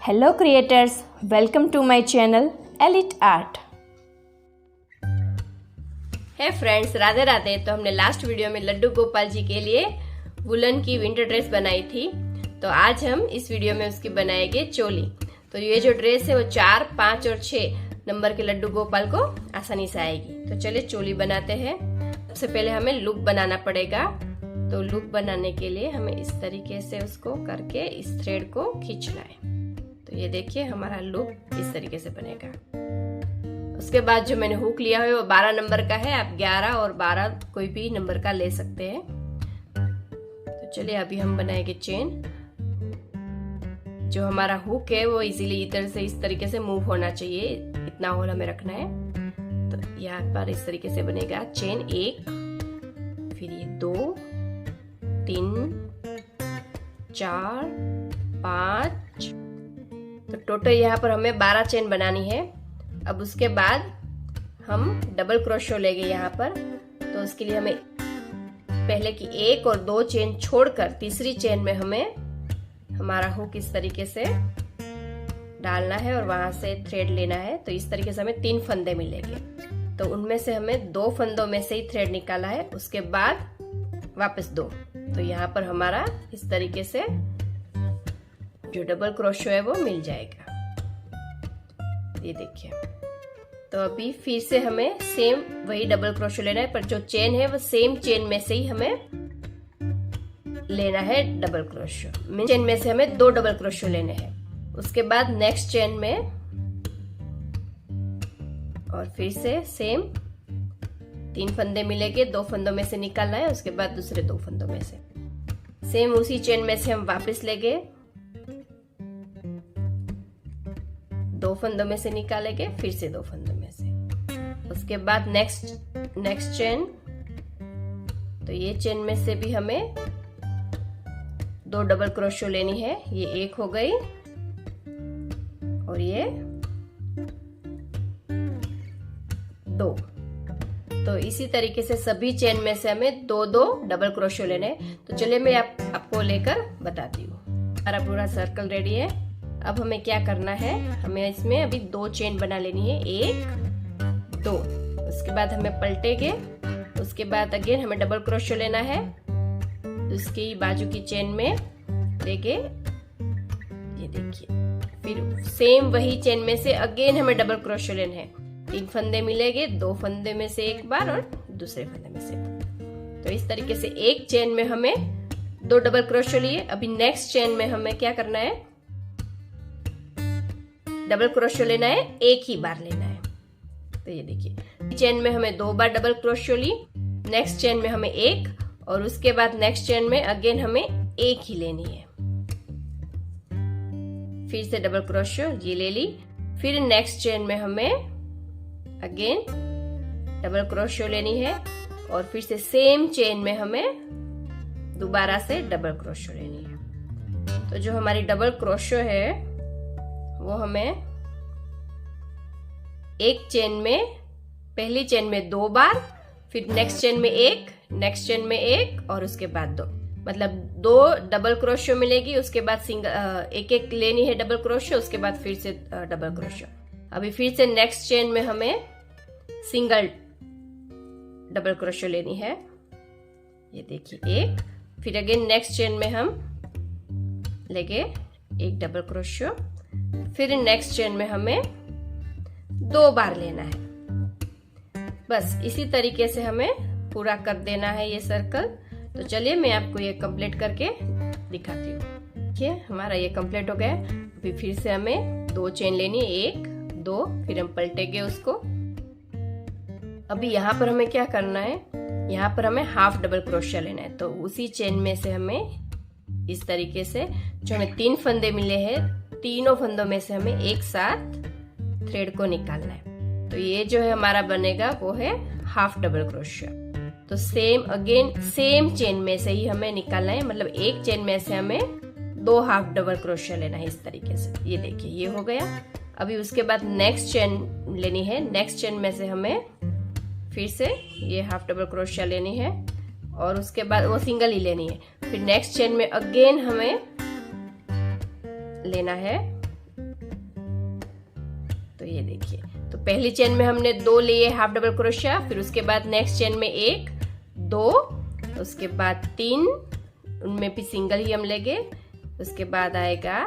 Hello creators, welcome to my channel Elite Art. Hi friends, Radhe Radhe. तो हमने last video में लड्डू गोपाल जी के लिए वुलन की विंटर ड्रेस बनाई थी। तो आज हम इस वीडियो में उसकी बनाएंगे चोली। तो ये जो ड्रेस है वो 4, 5 और 6 नंबर के लड्डू गोपाल को आसानी से आएगी। तो चलिए चोली बनाते हैं। सबसे पहले हमें लुक बनाना पड़ेगा। तो लुक बनाने के लिए हमें इस तरीके से उसको करके इस थ्रेड को खींचना है। तो ये देखिए हमारा लुक इस तरीके से बनेगा। उसके बाद जो मैंने हुक लिया है वो 12 नंबर का है। आप 11 और 12 कोई भी नंबर का ले सकते हैं। तो चलिए अभी हम बनाएंगे चेन। जो हमारा हुक है वो इजीली इधर से इस तरीके से मूव होना चाहिए, इतना होल हमें रखना है। तो यहाँ पर इस तरीके से बनेगा चेन 1, फिर ये 2, 3, 4, 5। तो टोटल यहाँ पर हमें 12 चेन बनानी है। अब उसके बाद हम डबल क्रोशो लेंगे यहाँ पर। तो उसके लिए हमें पहले की 1 और 2 चेन छोड़कर तीसरी चेन में हमें हमारा हुक इस तरीके से डालना है और वहां से थ्रेड लेना है। तो इस तरीके से हमें 3 फंदे मिलेंगे। तो उनमें से हमें 2 फंदों में से ही थ्रेड निकाला है, उसके बाद वापस 2। तो यहाँ पर हमारा इस तरीके से जो डबल क्रोशो है वो मिल जाएगा। ये देखिए। तो अभी फिर से हमें सेम वही डबल क्रोशो लेना है, पर जो चेन है वो सेम चेन में से ही हमें लेना है डबल क्रोशो। चेन में से हमें 2 डबल क्रोशो लेने हैं। उसके बाद नेक्स्ट चेन में और फिर से सेम 3 फंदे मिलेंगे। 2 फंदों में से निकालना है, उसके बाद दूसरे 2 फंदों में से सेम उसी चेन में से हम वापस लेंगे, 2 फंदों में से निकालेंगे, फिर से 2 फंदों में से। उसके बाद नेक्स्ट चेन। तो ये चेन में से भी हमें 2 डबल क्रोशो लेनी है। ये 1 हो गई और ये 2। तो इसी तरीके से सभी चेन में से हमें 2-2 डबल क्रोशो लेने हैं। तो चलिए मैं आपको लेकर बताती हूँ। हमारा पूरा सर्कल रेडी है। अब हमें क्या करना है, हमें इसमें अभी 2 चेन बना लेनी है, 1, 2। उसके बाद हमें पलटेंगे। उसके बाद अगेन हमें डबल क्रोशो लेना है। उसकी बाजू की चेन में लेके ये देखिए, फिर सेम वही चेन में से अगेन हमें डबल क्रोशो लेना है। 3 फंदे मिलेंगे, 2 फंदे में से एक बार और दूसरे फंदे में से। तो इस तरीके से एक चेन में हमें 2 डबल क्रोशो लिए। अभी नेक्स्ट चेन में हमें क्या करना है, डबल क्रोशो लेना है, एक ही बार लेना है। तो ये देखिए चेन में हमें 2 बार डबल क्रोशो ली, नेक्स्ट चेन में हमें 1 और उसके बाद नेक्स्ट चेन में अगेन हमें 1 ही लेनी है। फिर से डबल क्रोशो ये ले ली। फिर नेक्स्ट चेन में हमें अगेन डबल क्रोशो लेनी है और फिर से सेम चेन में हमें दोबारा से डबल क्रोशो लेनी है। तो जो हमारी डबल क्रोशो है वो हमें एक चेन में, पहली चेन में 2 बार, फिर नेक्स्ट चेन में 1, नेक्स्ट चेन में 1 और उसके बाद 2, मतलब 2 डबल क्रोशो मिलेगी। उसके बाद सिंगल एक लेनी है डबल क्रोशो, उसके बाद फिर से डबल क्रोशो। अभी फिर से नेक्स्ट चेन में हमें सिंगल डबल क्रोशो लेनी है। ये देखिए 1, फिर अगेन नेक्स्ट चेन में हम लेंगे 1 डबल क्रोशो, फिर नेक्स्ट चेन में हमें 2 बार लेना है। बस इसी तरीके से हमें पूरा कर देना है ये सर्कल। तो चलिए मैं आपको ये कंप्लीट करके दिखाती हूँ। देखिए हमारा ये कंप्लीट हो गया। अभी फिर से हमें 2 चेन लेनी है, 1, 2, फिर हम पलटेंगे उसको। अभी यहाँ पर हमें क्या करना है, यहाँ पर हमें हाफ डबल क्रोशिया लेना है। तो उसी चेन में से हमें इस तरीके से जो हमें 3 फंदे मिले हैं, तीनों फंदों में से हमें एक साथ थ्रेड को निकालना है। तो ये जो है हमारा बनेगा वो है हाफ डबल क्रोशिया। तो सेम अगेन सेम चेन में से ही हमें निकालना है, मतलब एक चेन में से हमें 2 हाफ डबल क्रोशिया लेना है इस तरीके से। ये देखिए ये हो गया। अभी उसके बाद नेक्स्ट चेन लेनी है। नेक्स्ट चेन में से हमें फिर से ये हाफ डबल क्रोशिया लेनी है और उसके बाद वो सिंगल ही लेनी है। फिर नेक्स्ट चेन में अगेन हमें लेना है तो ये देखिए, तो पहली चेन में हमने 2 लिए हाफ डबल क्रोशिया, फिर उसके बाद नेक्स्ट चेन में 1 2, उसके बाद 3, उनमें भी सिंगल ही हम लेंगे, उसके बाद आएगा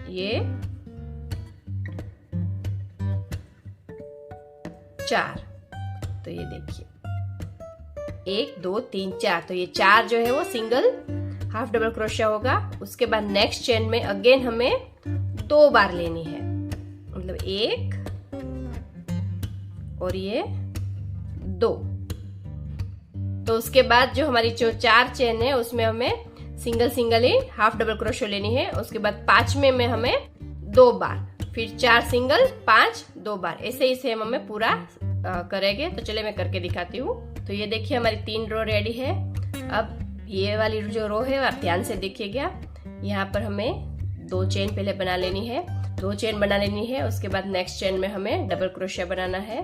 ये 4। तो ये देखिए 1 2 3 4, तो ये 4 जो है वो सिंगल हाफ डबल क्रोशिया होगा। उसके बाद नेक्स्ट चेन में अगेन हमें 2 बार लेनी है, मतलब 1 और ये 2। तो उसके बाद जो हमारी जो 4 चेन है उसमें हमें सिंगल ही हाफ डबल क्रोशिया लेनी है। उसके बाद 5वें में हमें 2 बार, फिर 4 सिंगल 5 2 बार, ऐसे ही सेम हमें पूरा करेंगे। तो चलिए मैं करके दिखाती हूँ। तो ये देखिए हमारी 3 रो रेडी है। अब ये वाली जो रो है आप ध्यान से देखिएगा, यहाँ पर हमें 2 चेन पहले बना लेनी है, 2 चेन बना लेनी है। उसके बाद नेक्स्ट चेन में हमें डबल क्रोशिया बनाना है,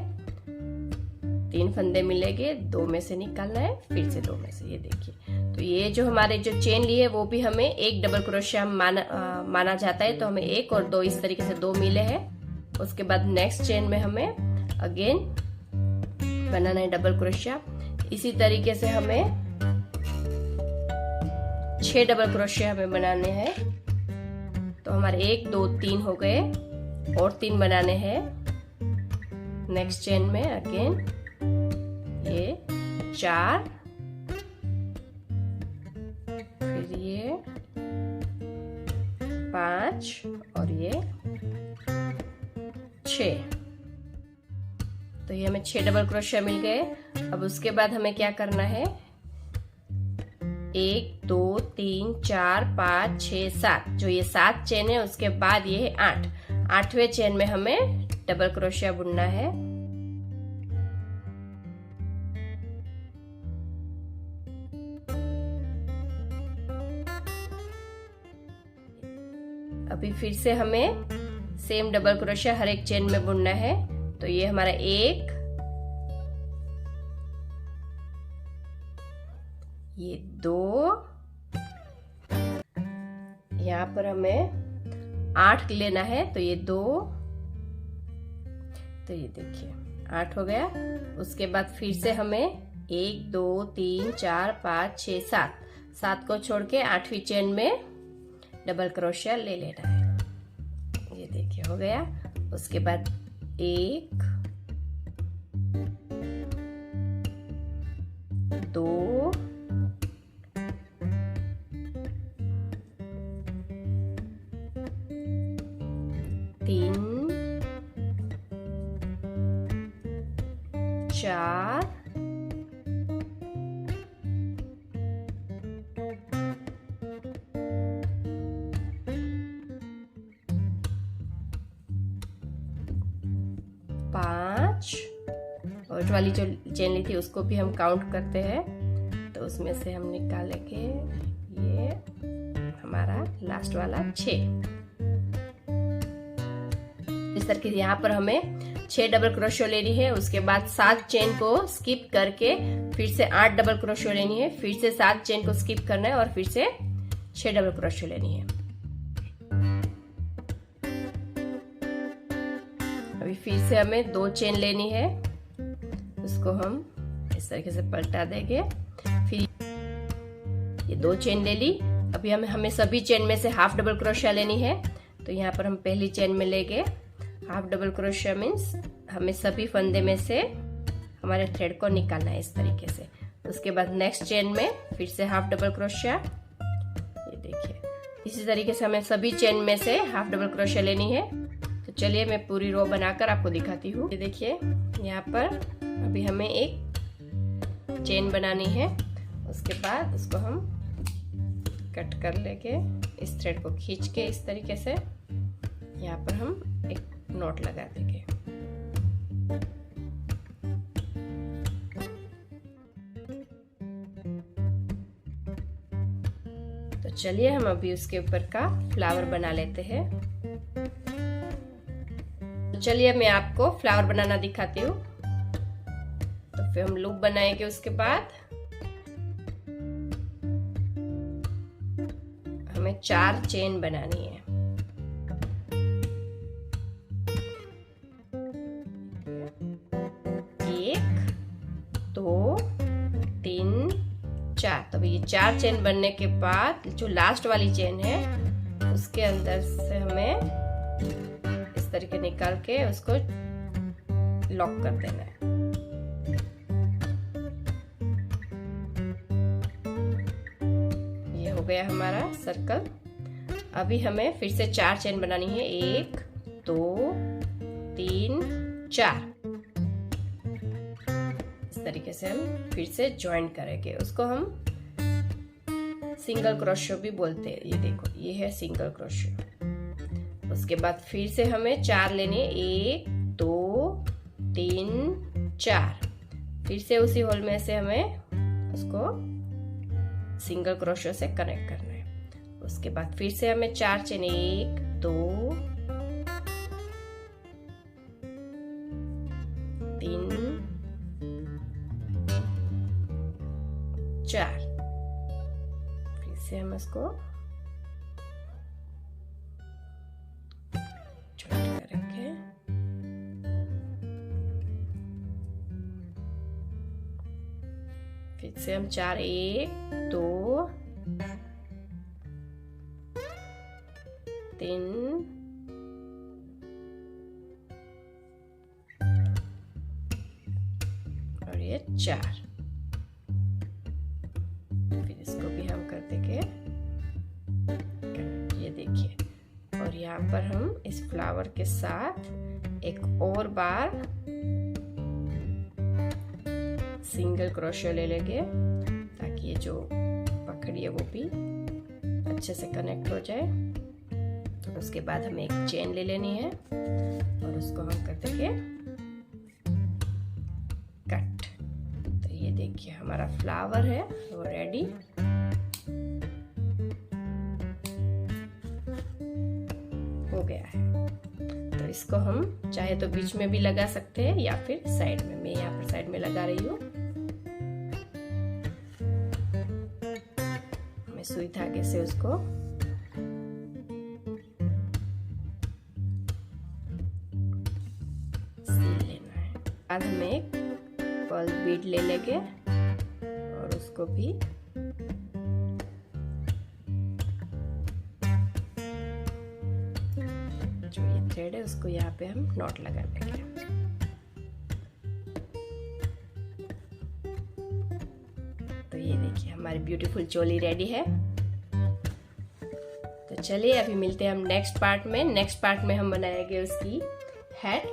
3 फंदे मिलेंगे, 2 में से निकालना है, फिर से 2 में से। ये देखिए, तो ये जो हमारे जो चेन ली है वो भी हमें 1 डबल क्रोशिया माना जाता है, तो हमें 1 और 2 इस तरीके से 2 मिले हैं। उसके बाद नेक्स्ट चेन में हमें अगेन बनाना है डबल क्रोशिया। इसी तरीके से हमें 6 डबल क्रोशिया हमें बनाने हैं। तो हमारे 1 2 3 हो गए, और 3 बनाने हैं नेक्स्ट चेन में। अगेन ये 4, फिर ये 5 और ये 6। तो ये हमें 6 डबल क्रोशिया मिल गए। अब उसके बाद हमें क्या करना है, 1 2 3 4 5 6 7, जो ये 7 चेन है उसके बाद ये है 8। 8वें चेन में हमें डबल क्रोशिया बुनना है। अभी फिर से हमें सेम डबल क्रोशिया हर एक चेन में बुनना है। तो ये हमारा 1, ये 2, यहाँ पर हमें 8 लेना है, तो ये 2, तो ये देखिए 8 हो गया। उसके बाद फिर से हमें 1 2 3 4 5 6 7, 7 को छोड़ के 8वीं चेन में डबल क्रोशिया ले लेना है। ये देखिए हो गया। उसके बाद 1 2 3 4 5, और जो वाली जो चेन ली थी उसको भी हम काउंट करते हैं। तो उसमें से हम निकालेंगे ये हमारा लास्ट वाला 6। इस तरह के यहाँ पर हमें 6 डबल क्रोशिया लेनी है। उसके बाद 7 चेन को स्किप करके फिर से 8 डबल क्रोशिया लेनी है, फिर से 7 चेन को स्किप करना है और फिर से 6 डबल क्रोशिया लेनी है। अभी फिर से हमें 2 चेन लेनी है, उसको हम इस तरीके से पलटा देंगे। फिर ये 2 चेन ले ली। अभी हमें सभी चेन में से हाफ डबल क्रोशिया लेनी है। तो यहाँ पर हम पहली चेन में लेंगे हाफ डबल क्रोशिया, मीन्स हमें सभी फंदे में से हमारे थ्रेड को निकालना है इस तरीके से। उसके बाद नेक्स्ट चेन में फिर से हाफ डबल क्रोशिया, ये देखिए इसी तरीके से हमें सभी चेन में से हाफ डबल क्रोशिया लेनी है। तो चलिए मैं पूरी रो बनाकर आपको दिखाती हूँ। ये देखिए यहाँ पर अभी हमें एक चेन बनानी है। उसके बाद उसको हम कट कर लेके इस थ्रेड को खींच के इस तरीके से यहाँ पर हम एक नॉट लगा देंगे। तो चलिए हम अभी उसके ऊपर का फ्लावर बना लेते हैं। तो चलिए मैं आपको फ्लावर बनाना दिखाती हूँ। तो फिर हम लूप बनाएंगे। उसके बाद हमें 4 चेन बनानी है। 4। तब ये 4 चेन बनने के बाद जो लास्ट वाली चेन है उसके अंदर से हमें इस तरीके निकाल के उसको लॉक कर देना है। ये हो गया हमारा सर्कल। अभी हमें फिर से 4 चेन बनानी है, 1 2 3 4। इस तरीके से हम फिर से ज्वाइन करेंगे। उसको हम सिंगल क्रोशो भी बोलते हैं। ये देखो, ये है सिंगल क्रोशो। उसके बाद फिर से हमें 4 लेने, 1 2 3 4। फिर से उसी होल में से हमें उसको सिंगल क्रोशो से कनेक्ट करना है। उसके बाद फिर से हमें 4 चेन, 1 2 3 4। फिर से हम इसको जॉइंट करेंगे। फिर से हम 4 1 2 3 और ये 4। फिर इसको भी हम कर देंगे। ये देखिए, और यहाँ पर हम इस फ्लावर के साथ एक और बार सिंगल क्रोशो ले लेंगे ताकि ये जो पकड़ी है वो भी अच्छे से कनेक्ट हो जाए। तो उसके बाद हमें एक चेन ले लेनी है और उसको हम कर देंगे कट। तो ये देखिए हमारा फ्लावर है वो रेडी। हो गया है। तो इसको हम चाहे तो बीच में भी लगा सकते हैं या फिर साइड में। मैं यहाँ पर साइड में लगा रही हूँ। मैं सुई धागे से उसको सील लेना है। अब हम एक पर्ल बीड ले लेंगे और उसको भी जो ये थ्रेड है उसको यहाँ पे हम नॉट लगा देंगे। तो ये देखिए हमारी ब्यूटीफुल चोली रेडी है। तो चलिए अभी मिलते हैं हम नेक्स्ट पार्ट में। नेक्स्ट पार्ट में हम बनाएंगे उसकी हेड।